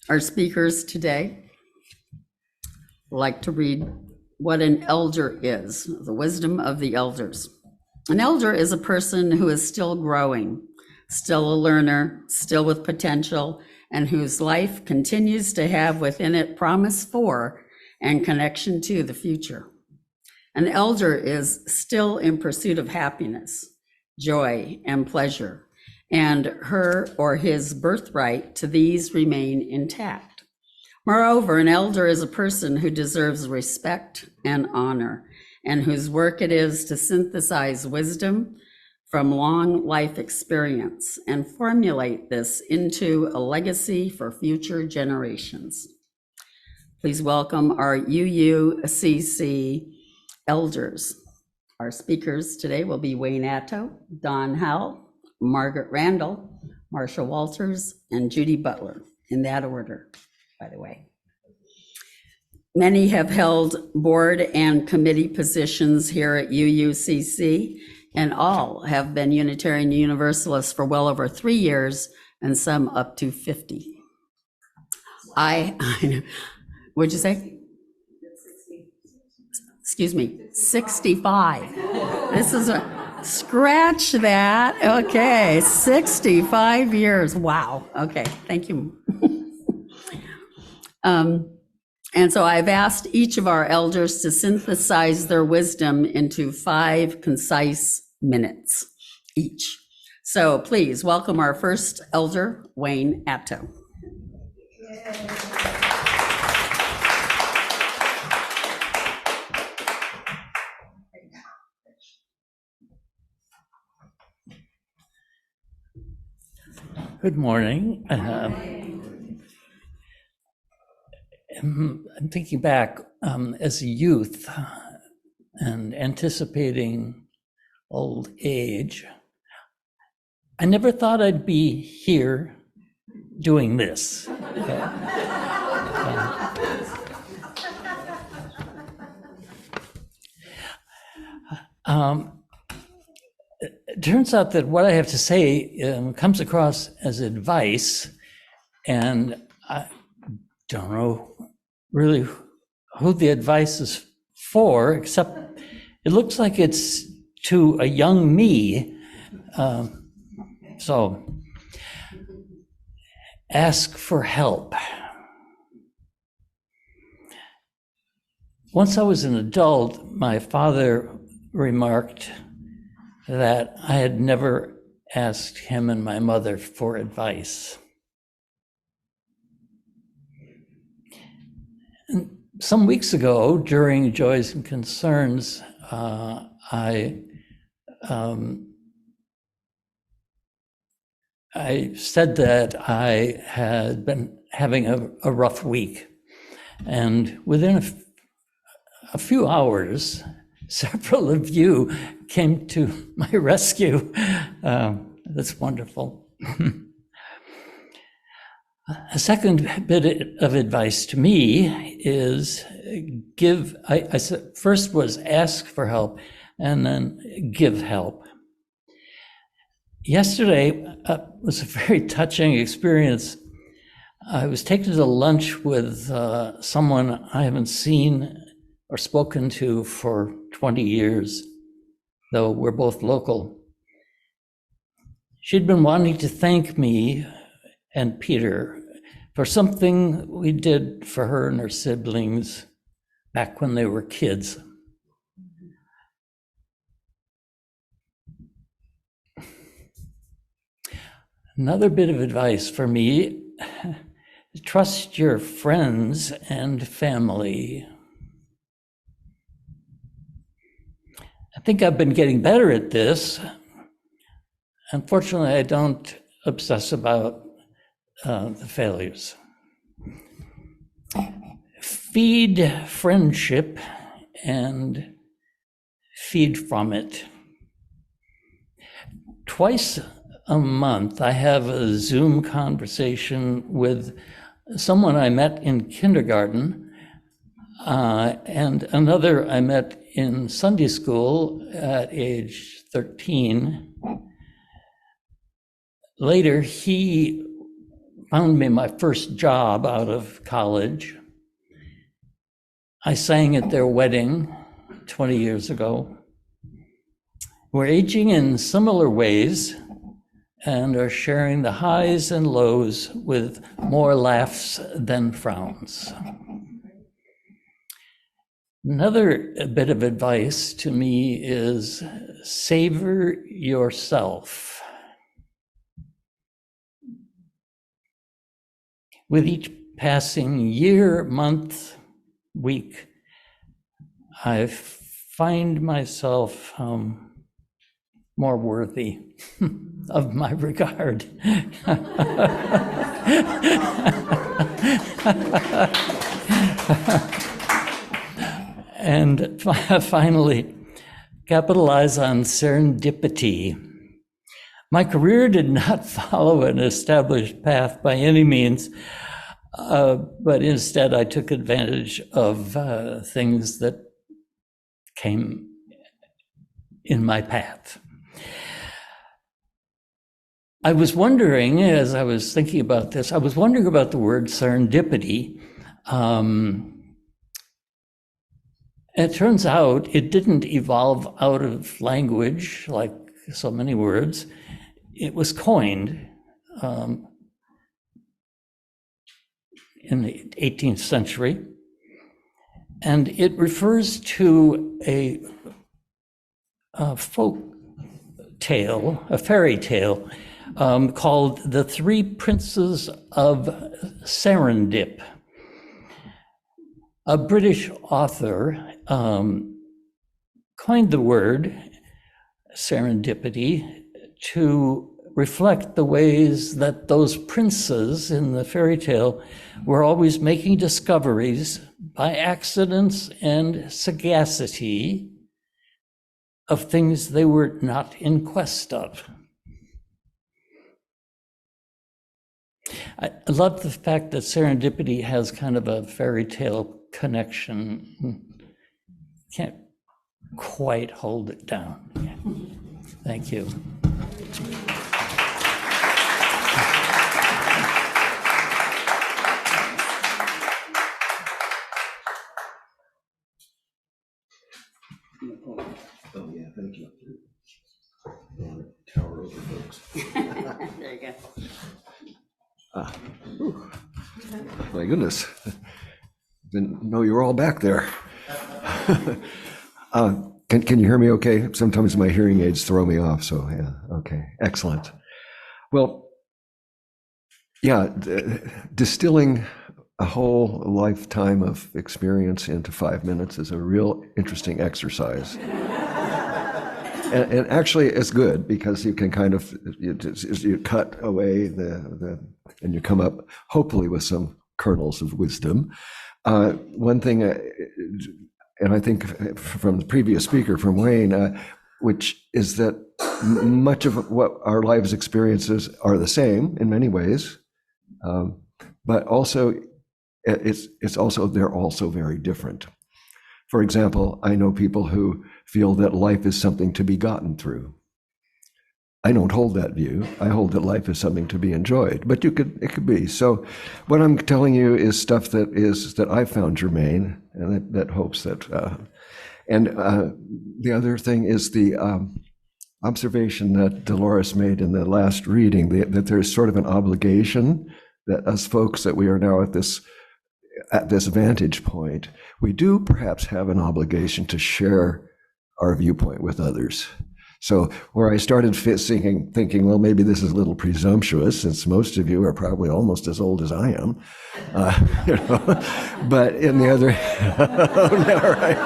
Our speakers today like to read what an elder is, the wisdom of the elders. An elder is a person who is still growing, still a learner, still with potential, and whose life continues to have within it promise for and connection to the future. An elder is still in pursuit of happiness, joy, and pleasure, and her or his birthright to these remain intact. Moreover, an elder is a person who deserves respect and honor, and whose work it is to synthesize wisdom from long life experience and formulate this into a legacy for future generations. Please welcome our UUCC elders. Our speakers today will be Wayne Atto, Don Howell, Margaret Randall, Marsha Walters, and Judy Butler, in that order, by the way. Many have held board and committee positions here at UUCC, and all have been Unitarian Universalists for well over 3 years, and some up to 50. What'd you say? Excuse me, 65. This is scratch that. Okay, 65 years. Wow. Okay, thank you. And so I've asked each of our elders to synthesize their wisdom into 5 concise minutes each. So please welcome our first elder, Wayne Atto. Good morning. I'm thinking back as a youth and anticipating old age. I never thought I'd be here doing this. It turns out that what I have to say comes across as advice, and I don't know really who the advice is for, except it looks like it's to a young me. So ask for help. Once I was an adult, my father remarked that I had never asked him and my mother for advice. And some weeks ago, during Joys and Concerns, I said that I had been having a rough week. And within a few hours, several of you came to my rescue. That's wonderful. A second bit of advice to me is I said first was ask for help and then give help. Yesterday was a very touching experience. I was taken to lunch with someone I haven't seen or spoken to for 20 years, though we're both local. She'd been wanting to thank me and Peter for something we did for her and her siblings back when they were kids. Another bit of advice for me, trust your friends and family. I think I've been getting better at this. Unfortunately, I don't obsess about the failures. Feed friendship and feed from it. Twice a month, I have a Zoom conversation with someone I met in kindergarten and another I met in Sunday school at age 13. Later, he found me my first job out of college. I sang at their wedding 20 years ago. We're aging in similar ways and are sharing the highs and lows with more laughs than frowns. Another bit of advice to me is savor yourself. With each passing year, month, week, I find myself more worthy of my regard. And finally, capitalize on serendipity. My career did not follow an established path by any means, but instead I took advantage of things that came in my path. I was wondering, as I was thinking about this, I was wondering about the word serendipity. It turns out it didn't evolve out of language like so many words. It was coined in the 18th century, and it refers to a folk tale, a fairy tale, called The Three Princes of Serendip. A British author coined the word serendipity to reflect the ways that those princes in the fairy tale were always making discoveries by accidents and sagacity of things they were not in quest of. I love the fact that serendipity has kind of a fairy tale connection. Can't quite hold it down. Thank you. Oh, yeah, thank you. Tower over, folks. There you go. My goodness. Didn't know you were all back there. Can you hear me okay? Sometimes my hearing aids throw me off, so yeah, okay, excellent. Well, yeah, distilling a whole lifetime of experience into 5 minutes is a real interesting exercise. And actually it's good because you can kind of, you cut away and you come up hopefully with some kernels of wisdom. One thing, and I think from the previous speaker, from Wayne, which is that much of what our lives experiences are the same in many ways, but also they're also very different. For example, I know people who feel that life is something to be gotten through. I don't hold that view. I hold that life is something to be enjoyed, but it could be. So what I'm telling you is stuff that I found germane, and that hopes that, and the other thing is the observation that Dolores made in the last reading, that there's sort of an obligation that us folks that we are now at this vantage point, we do perhaps have an obligation to share our viewpoint with others. So where I started thinking, well, maybe this is a little presumptuous, since most of you are probably almost as old as I am, but in the other, oh, no, right?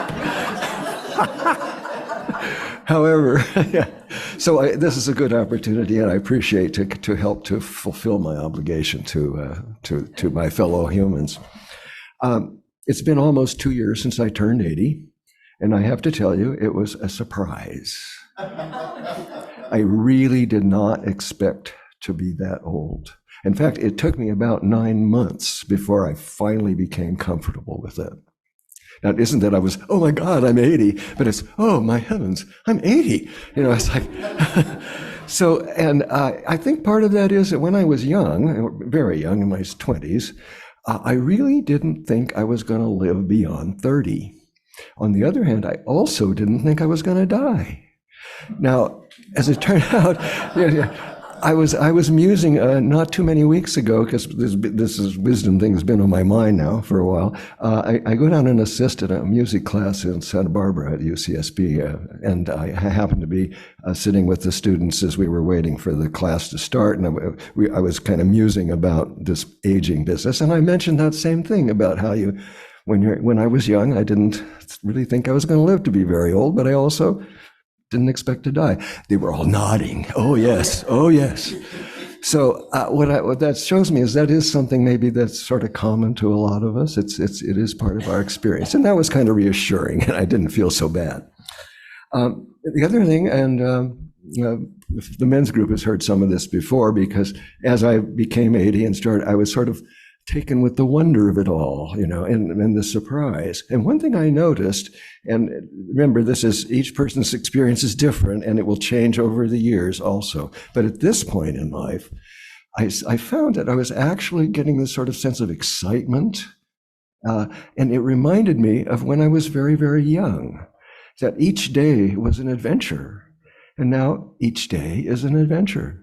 However, yeah. So this is a good opportunity, and I appreciate to help to fulfill my obligation to my fellow humans. It's been almost 2 years since I turned 80, and I have to tell you, it was a surprise. I really did not expect to be that old. In fact, it took me about 9 months before I finally became comfortable with it. Now, it isn't that I was, oh my God, I'm 80, but it's, oh my heavens, I'm 80. It's like, So, and I think part of that is that when I was young, very young, in my 20s, I really didn't think I was going to live beyond 30. On the other hand, I also didn't think I was going to die. Now, as it turned out, I was musing not too many weeks ago, because this is wisdom thing has been on my mind now for a while. I go down and assist at a music class in Santa Barbara at UCSB, and I happened to be sitting with the students as we were waiting for the class to start, and I was kind of musing about this aging business, and I mentioned that same thing about how when I was young, I didn't really think I was going to live to be very old, but I also didn't expect to die. They were all nodding. Oh yes, oh yes. So what that shows me is that is something maybe that's sort of common to a lot of us. It is part of our experience, and that was kind of reassuring, and I didn't feel so bad. The other thing, and the men's group has heard some of this before, because as I became 80 and I was sort of taken with the wonder of it all, and the surprise. And one thing I noticed, and remember, each person's experience is different, and it will change over the years also. But at this point in life, I found that I was actually getting this sort of sense of excitement, and it reminded me of when I was very, very young, that each day was an adventure, and now each day is an adventure.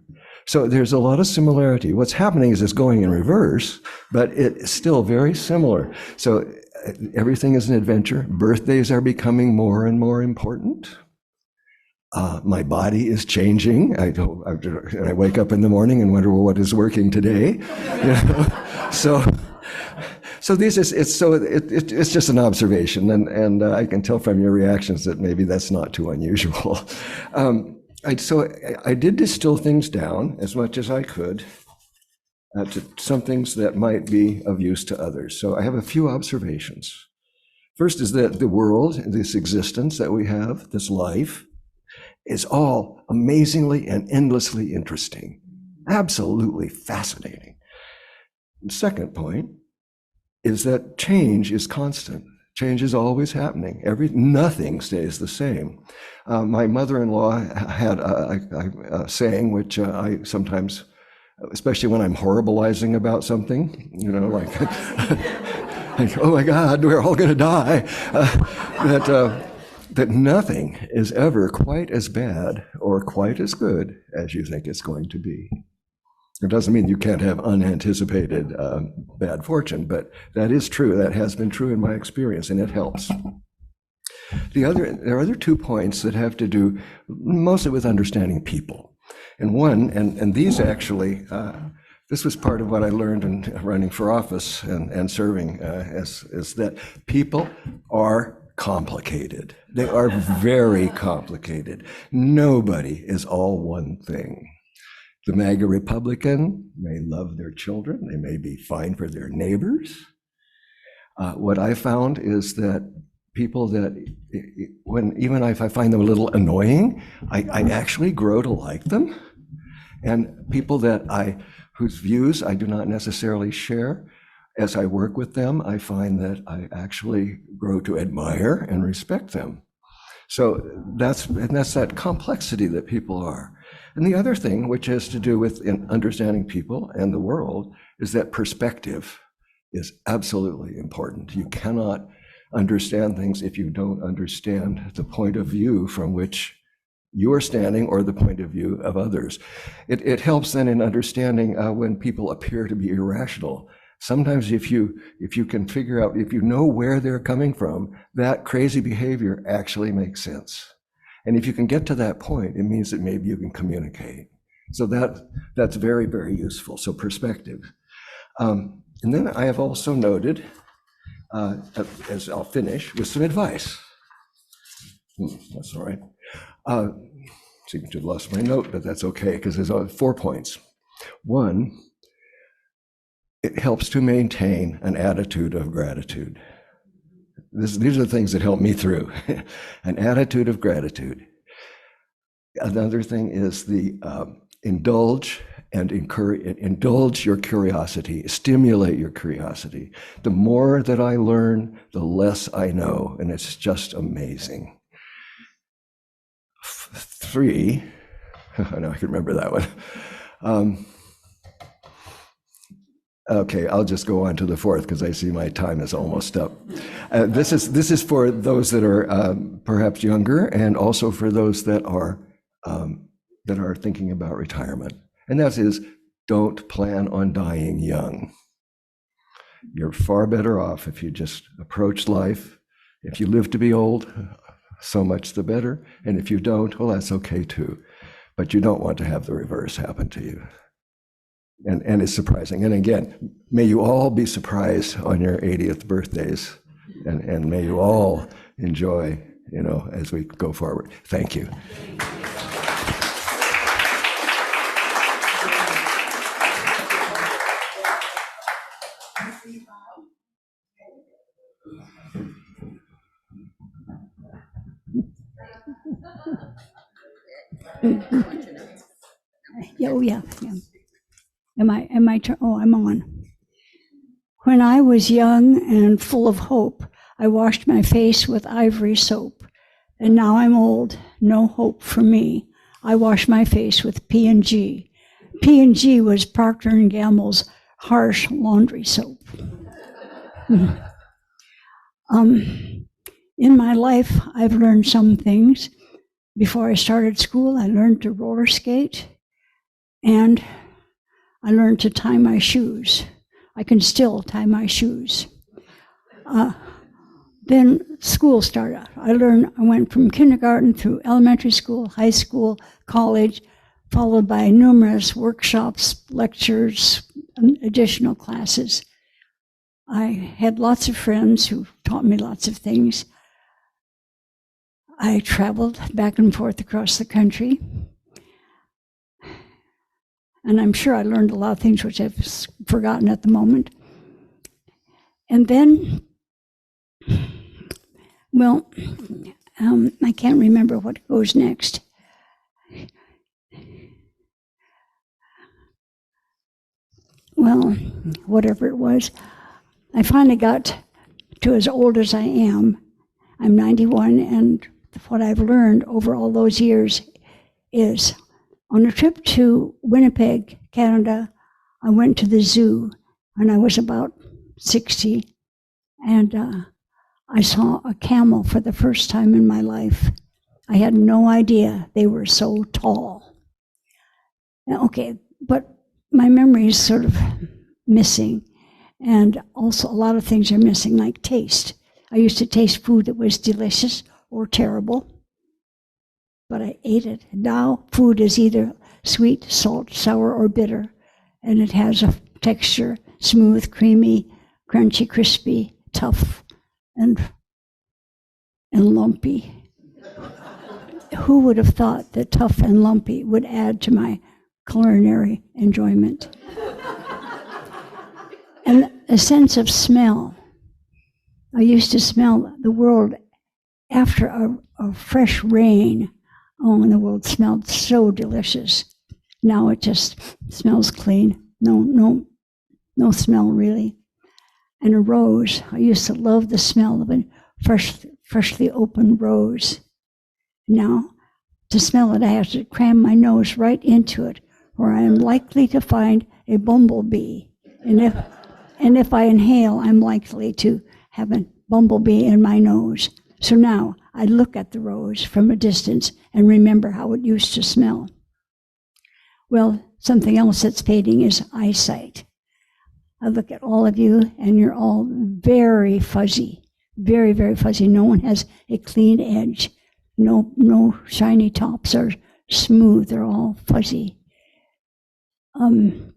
So there's a lot of similarity. What's happening is it's going in reverse, but it's still very similar. So everything is an adventure. Birthdays are becoming more and more important. My body is changing. I wake up in the morning and wonder, well, what is working today? So it's just an observation, and I can tell from your reactions that maybe that's not too unusual. I did distill things down as much as I could to some things that might be of use to others. So I have a few observations. First is that the world, this existence that we have, this life, is all amazingly and endlessly interesting, absolutely fascinating. The second point is that change is constant. Change is always happening. Nothing stays the same. My mother-in-law had a saying, which I sometimes, especially when I'm horribilizing about something, like, oh my God, we're all going to die. That nothing is ever quite as bad or quite as good as you think it's going to be. It doesn't mean you can't have unanticipated bad fortune, but that is true. That has been true in my experience, and it helps. There are other 2 points that have to do mostly with understanding people. And one, and these actually, this was part of what I learned in running for office and serving, is that people are complicated. They are very complicated. Nobody is all one thing. The MAGA Republican may love their children. They may be fine for their neighbors. What I found is that people that, even if I find them a little annoying, I actually grow to like them. And people whose views I do not necessarily share, as I work with them, I find that I actually grow to admire and respect them. So that's that complexity that people are. And the other thing, which has to do with understanding people and the world, is that perspective is absolutely important. You cannot understand things if you don't understand the point of view from which you are standing or the point of view of others. It helps then in understanding when people appear to be irrational. Sometimes if you can figure out, if you know where they're coming from, that crazy behavior actually makes sense. And if you can get to that point, it means that maybe you can communicate. So that's very, very useful. So perspective. And then I have also noted, as I'll finish, with some advice. That's all right. Seem to have lost my note, but that's okay, because there's 4 points. One, it helps to maintain an attitude of gratitude. These are the things that help me through. An attitude of gratitude. Another thing is the indulge your curiosity, stimulate your curiosity. The more that I learn, the less I know, and it's just amazing. 3, I know I can remember that one. Okay, I'll just go on to the fourth because I see my time is almost up. This is for those that are perhaps younger, and also for those that are thinking about retirement. And that is, don't plan on dying young. You're far better off if you just approach life. If you live to be old, so much the better. And if you don't, well, that's okay too. But you don't want to have the reverse happen to you. And it's surprising. And again, may you all be surprised on your 80th birthdays, and may you all enjoy, as we go forward. Thank you. Oh, yeah. Am I, I'm on. When I was young and full of hope, I washed my face with ivory soap. And now I'm old, no hope for me. I wash my face with P&G. P&G was Procter & Gamble's harsh laundry soap. In my life, I've learned some things. Before I started school, I learned to roller skate, and I learned to tie my shoes. I can still tie my shoes. Then school started. I went from kindergarten through elementary school, high school, college, followed by numerous workshops, lectures, and additional classes. I had lots of friends who taught me lots of things. I traveled back and forth across the country. And I'm sure I learned a lot of things which I've forgotten at the moment. And then, well, I can't remember what goes next. Well, whatever it was, I finally got to as old as I am. I'm 91, and what I've learned over all those years is, on a trip to Winnipeg, Canada, I went to the zoo when I was about 60, and I saw a camel for the first time in my life. I had no idea they were so tall. Okay, but my memory is sort of missing, and also a lot of things are missing, like taste. I used to taste food that was delicious or terrible, but I ate it. Now food is either sweet, salt, sour, or bitter, and it has a texture: smooth, creamy, crunchy, crispy, tough, and lumpy. Who would have thought that tough and lumpy would add to my culinary enjoyment? And a sense of smell. I used to smell the world after a fresh rain. Oh, and the world smelled so delicious. Now it just smells clean. No smell really. And a rose. I used to love the smell of a freshly opened rose. Now, to smell it, I have to cram my nose right into it, or I am likely to find a bumblebee. And if I inhale, I'm likely to have a bumblebee in my nose. So now I look at the rose from a distance and remember how it used to smell. Well, something else that's fading is eyesight. I look at all of you, and you're all very fuzzy, very, very fuzzy. No one has a clean edge. No shiny tops are smooth. They're all fuzzy. And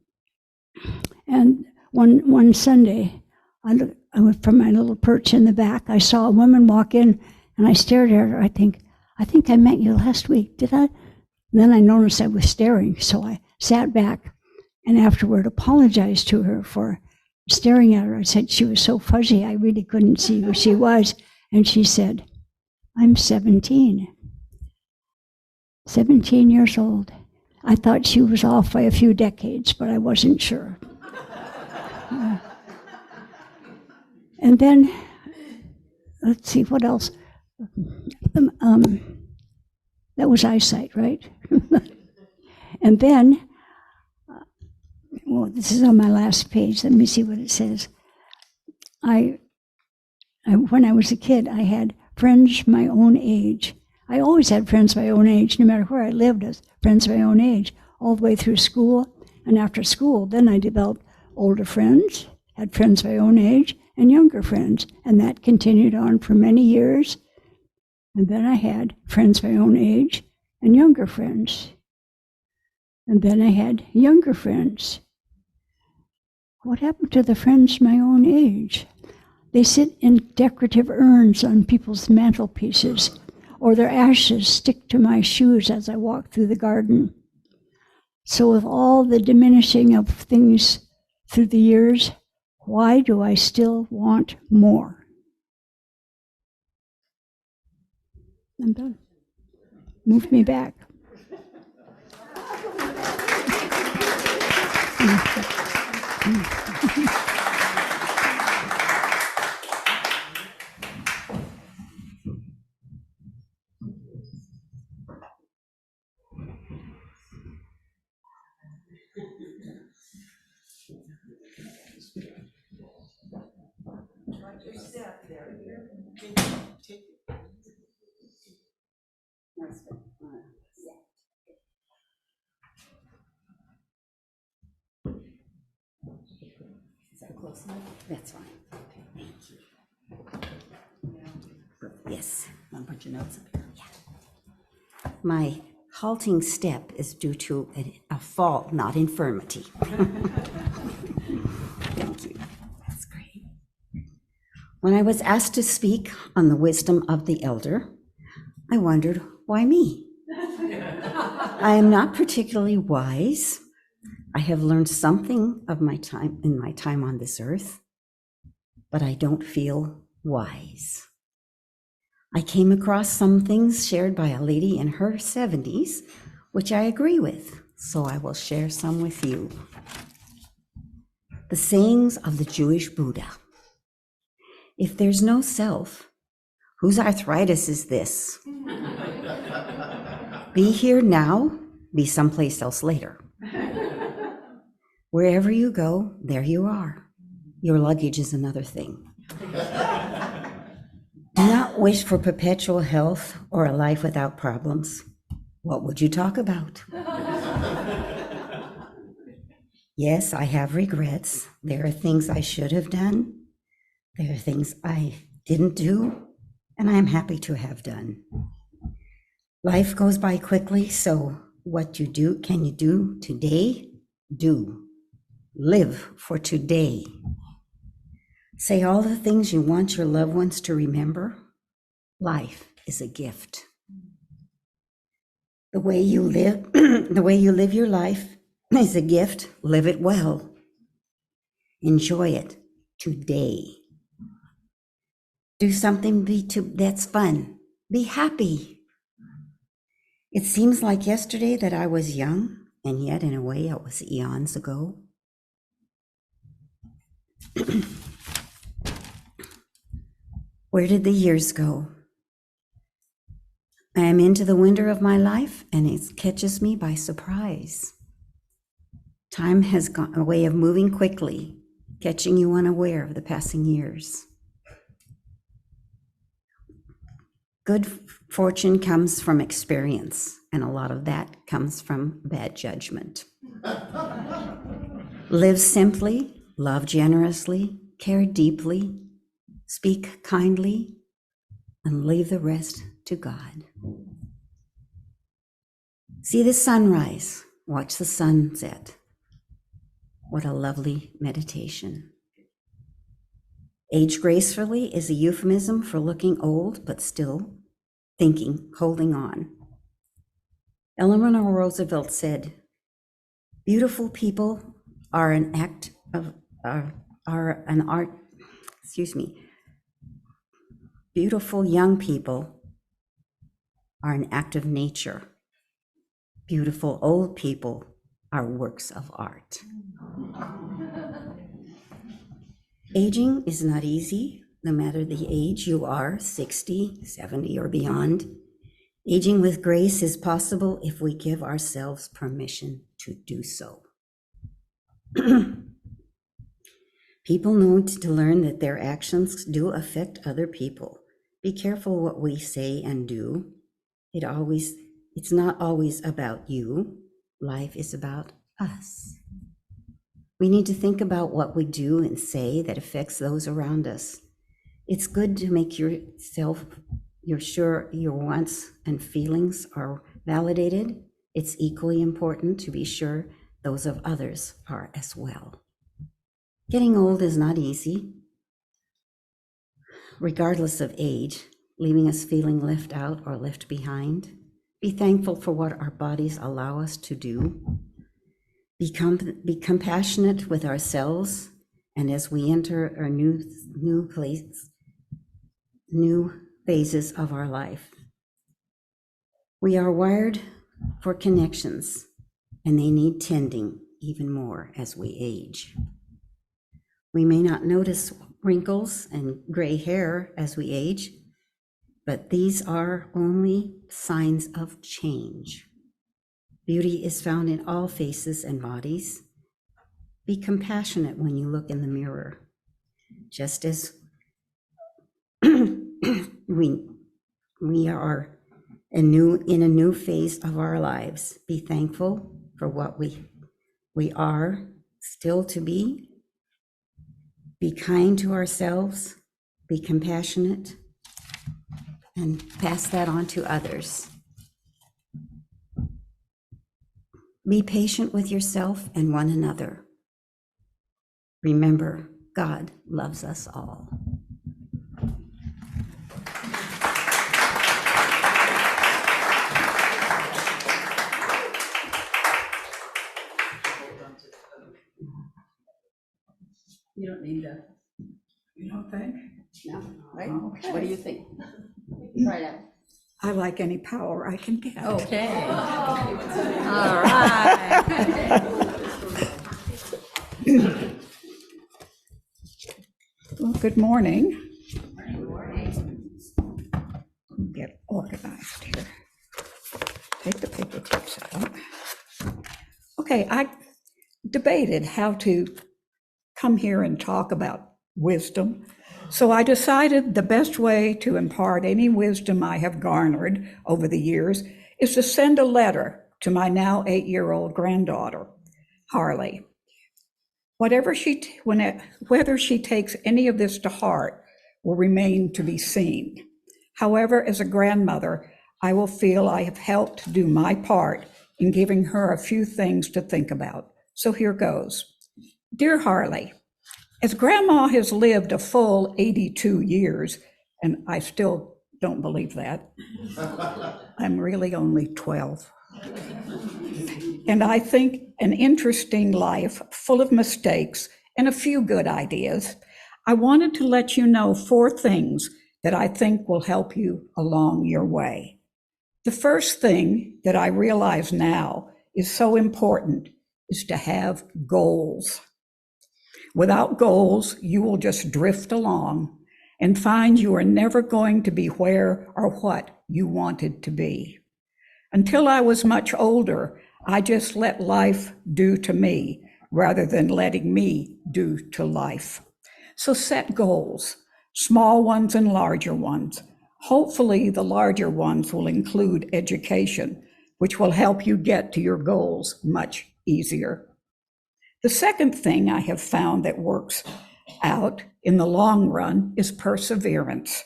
one Sunday, I went from my little perch in the back. I saw a woman walk in, and I stared at her. I think I met you last week. Did I? And then I noticed I was staring, so I sat back and afterward apologized to her for staring at her. I said she was so fuzzy, I really couldn't see who she was. And she said, "I'm 17. 17 years old." I thought she was off by a few decades, but I wasn't sure. And then, let's see, what else? That was eyesight, right? And then, well, this is on my last page. Let me see what it says. When I was a kid, I had friends my own age. I always had friends my own age, no matter where I lived, as friends my own age, all the way through school. And after school, then I developed older friends, had friends my own age, and younger friends. And that continued on for many years. And then I had friends my own age and younger friends. And then I had younger friends. What happened to the friends my own age? They sit in decorative urns on people's mantelpieces, or their ashes stick to my shoes as I walk through the garden. So with all the diminishing of things through the years, why do I still want more? I'm done. Move me back. That's fine. Thank you. Yes. I'll put your notes up here. My halting step is due to a fall, not infirmity. Thank you. That's great. When I was asked to speak on the wisdom of the elder, I wondered, why me? I am not particularly wise. I have learned something of my time in my time on this earth, but I don't feel wise. I came across some things shared by a lady in her 70s, which I agree with, so I will share some with you. The sayings of the Jewish Buddha. If there's no self, whose arthritis is this? Be here now, be someplace else later. Wherever you go, there you are. Your luggage is another thing. Do not wish for perpetual health or a life without problems. What would you talk about? Yes, I have regrets. There are things I should have done. There are things I didn't do, and I am happy to have done. Life goes by quickly, so what can you do today? Do. Live for today. Say all the things you want your loved ones to remember. Life is a gift. The way you live, the way you live your life is a gift. Live it well. Enjoy it today. Do something that's fun. Be happy. It seems like yesterday that I was young, and yet in a way it was eons ago. Where did the years go? I am into the winter of my life, and it catches me by surprise. Time has got a way of moving quickly, catching you unaware of the passing years. Good fortune comes from experience, and a lot of that comes from bad judgment. Live simply, love generously, care deeply, speak kindly, and leave the rest to God. See the sunrise, watch the sunset. What a lovely meditation. Age gracefully is a euphemism for looking old, but still thinking, holding on. Eleanor Roosevelt said, beautiful people are an art, beautiful young people are an act of nature. Beautiful old people are works of art. Aging is not easy, no matter the age you are, 60, 70, or beyond. Aging with grace is possible if we give ourselves permission to do so. People need to learn that their actions do affect other people. Be careful what we say and do. It's not always about you. Life is about us. We need to think about what we do and say that affects those around us. It's good to make yourself, you're sure your wants and feelings are validated. It's equally important to be sure those of others are as well. Getting old is not easy, regardless of age, leaving us feeling left out or left behind. Be thankful for what our bodies allow us to do. Be compassionate with ourselves, and as we enter our new phases of our life. We are wired for connections, and they need tending even more as we age. We may not notice wrinkles and gray hair as we age, but these are only signs of change. Beauty is found in all faces and bodies. Be compassionate when you look in the mirror. Just as we are in a new phase of our lives, be thankful for what we are still to be. Be kind to ourselves, be compassionate, and pass that on to others. Be patient with yourself and one another. Remember, God loves us all. You don't need that. You don't think? No, right? Okay. What do you think? Try it out. I like any power I can get. Okay. All right. Well, good morning. Get organized here. Take the paper clips out. Okay, I debated how to come here and talk about wisdom. So I decided the best way to impart any wisdom I have garnered over the years is to send a letter to my now 8-year-old granddaughter, Harley. Whether she takes any of this to heart will remain to be seen. However, as a grandmother, I will feel I have helped do my part in giving her a few things to think about. So here goes. Dear Harley, as Grandma has lived a full 82 years, and I still don't believe that, I'm really only 12. And I think an interesting life full of mistakes and a few good ideas, I wanted to let you know 4 things that I think will help you along your way. The first thing that I realize now is so important is to have goals. Without goals, you will just drift along and find you are never going to be where or what you wanted to be. Until I was much older, I just let life do to me rather than letting me do to life. So set goals, small ones and larger ones. Hopefully, the larger ones will include education, which will help you get to your goals much easier. The second thing I have found that works out in the long run is perseverance.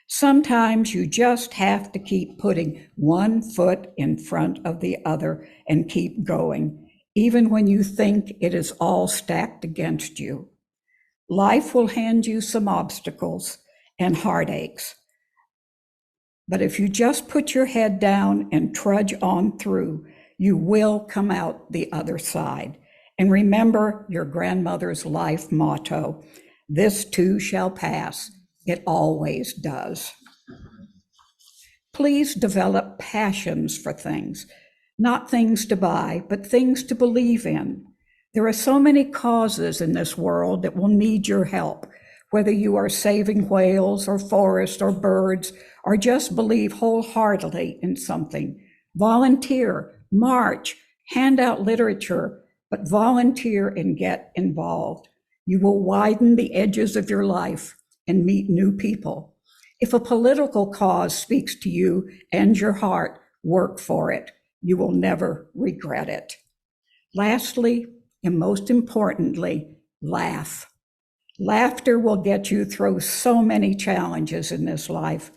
Sometimes you just have to keep putting one foot in front of the other and keep going, even when you think it is all stacked against you. Life will hand you some obstacles and heartaches. But if you just put your head down and trudge on through, you will come out the other side. And remember your grandmother's life motto, this too shall pass. It always does. Please develop passions for things, not things to buy, but things to believe in. There are so many causes in this world that will need your help, whether you are saving whales or forests or birds, or just believe wholeheartedly in something. Volunteer, march, hand out literature, but volunteer and get involved. You will widen the edges of your life and meet new people. If a political cause speaks to you and your heart, work for it. You will never regret it. Lastly, and most importantly, laugh. Laughter will get you through so many challenges in this life.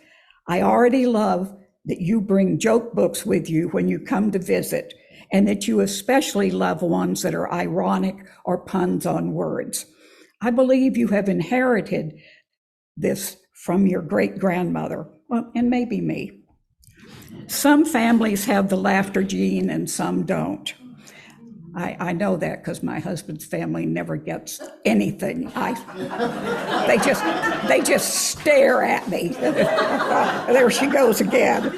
I already love that you bring joke books with you when you come to visit, and that you especially love ones that are ironic or puns on words. I believe you have inherited this from your great-grandmother, well, and maybe me. Some families have the laughter gene and some don't. I know that because my husband's family never gets anything. They just stare at me. There she goes again.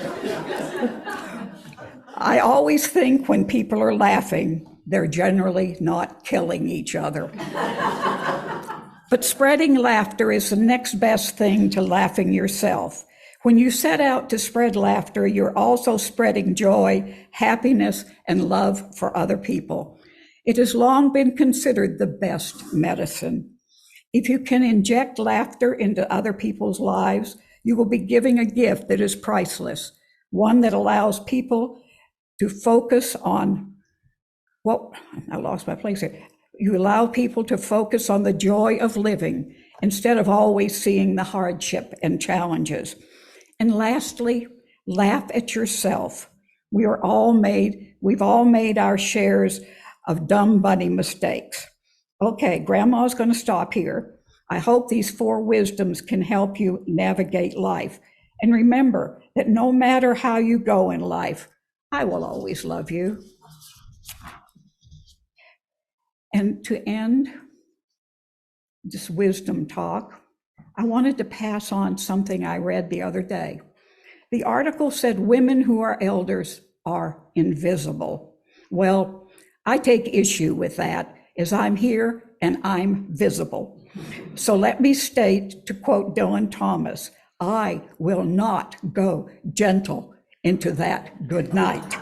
I always think when people are laughing, they're generally not killing each other. But spreading laughter is the next best thing to laughing yourself. When you set out to spread laughter, you're also spreading joy, happiness, and love for other people. It has long been considered the best medicine. If you can inject laughter into other people's lives, you will be giving a gift that is priceless, one that allows people to focus on I lost my place here. You allow people to focus on the joy of living instead of always seeing the hardship and challenges. And lastly, laugh at yourself. We've all made our shares of dumb bunny mistakes. Okay, Grandma's going to stop here. I hope these 4 wisdoms can help you navigate life. And remember that no matter how you go in life, I will always love you. And to end this wisdom talk, I wanted to pass on something I read the other day. The article said women who are elders are invisible. Well, I take issue with that, as I'm here and I'm visible. So let me state, to quote Dylan Thomas, I will not go gentle into that good night.